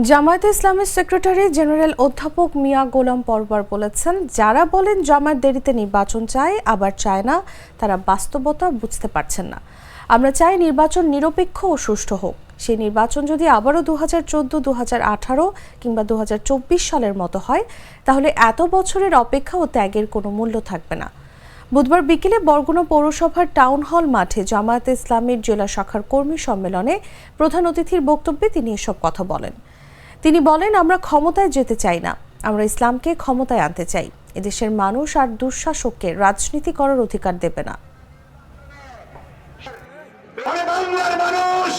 জামায়াতে ইসলামের secretary general অধ্যাপক মিয়া গোলাম পরওয়ার বলেছেন, যারা বলেন জামায়াত দেরিতে নির্বাচন চায় আবার চায় না, তারা বাস্তবতা বুঝতে পারছেন না। আমরা চাই নির্বাচন নিরপেক্ষ ও সুষ্ঠু হোক। সেই নির্বাচন যদি আবারও 2014, 2018 কিংবা 2024 সালের মতো হয়, তাহলে এত বছরের অপেক্ষা ও ত্যাগের কোনো মূল্য থাকবে না। বুধবার বিকেলে বরগুনা পৌরসভার টাউন হল মাঠে জামায়াতে ইসলামের জেলা শাখার কর্মী সম্মেলনে প্রধান অতিথির বক্তব্যে তিনি এসব কথা বলেন। তিনি বলেন, আমরা ক্ষমতায় যেতে চাই না, আমরা ইসলামকে ক্ষমতায় আনতে চাই। এদেশের মানুষ আর দুঃশাসককে রাজনীতি করার অধিকার দেবে না। বাংলার মানুষ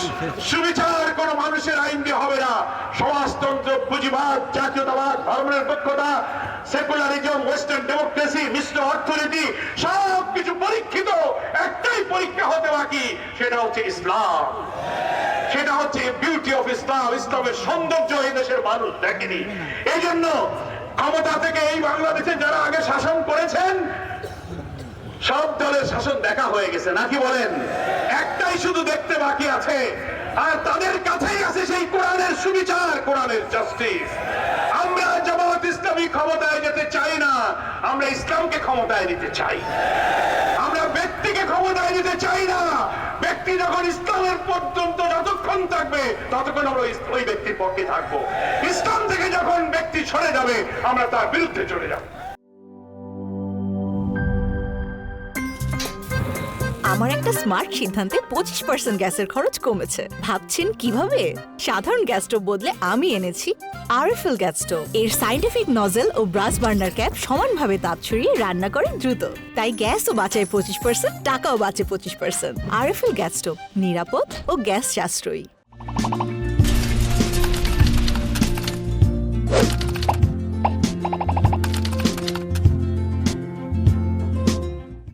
সুবিচার কোন মানুষের আইন দিয়ে হবে না। সমাজতন্ত্র, পুঁজিবাদ, জাতীয়তাবাদ, ধর্মনিরপেক্ষতা, সেকুলারিজম, ওয়েস্টার্ন ডেমোক্রেসি, মিশ্র অর্থনীতি সবকিছু পরীক্ষিত। একটাই পরীক্ষা হতে বাকি, সেটা হচ্ছে ইসলাম। সেটা হচ্ছে বিউটি অফ ইসলাম। ইসলামের সৌন্দর্য এই দেশের মানুষ দেখেনি। এই জন্য ক্ষমতা থেকে এই বাংলাদেশে যারা আগে শাসন করেছেন, সব দলের শাসন দেখা হয়ে গেছে, নাকি বলেন? একটাই শুধু দেখতে বাকি আছে, আর তাদের কাছেই আছে সেই কোরআনের সুবিচার, কোরআনের জাস্টিস। আমরা জামায়াত ইসলামী ক্ষমতায় যেতে চাই না, আমরা ইসলামকে ক্ষমতায় নিতে চাই। আমরা ব্যক্তিকে ক্ষমতায় নিতে চাই না। ব্যক্তি যখন ইসলামের পর্যন্ত যতক্ষণ থাকবে, ততক্ষণ আমরা ওই ব্যক্তির পক্ষে থাকবো। ইসলাম থেকে যখন ব্যক্তি সরে যাবে, আমরা তার বিরুদ্ধে চলে যাব। আমার একটা স্মার্ট সিদ্ধান্তে 25% গ্যাসের খরচ কমেছে। ভাবছেন কিভাবে? সাধারণ গ্যাস স্টোভ বদলে আমি এনেছি আরএফএল গ্যাস স্টোভ। এর সাইন্টিফিক নজল ও ব্রাস বার্নার ক্যাপ সমানভাবে তাপ ছড়িয়ে রান্না করে দ্রুত। তাই গ্যাসও বাঁচায় 25%, টাকাও বাঁচে 25%। আরএফএল গ্যাস স্টোভ নিরাপদ ও গ্যাস সাশ্রয়ী।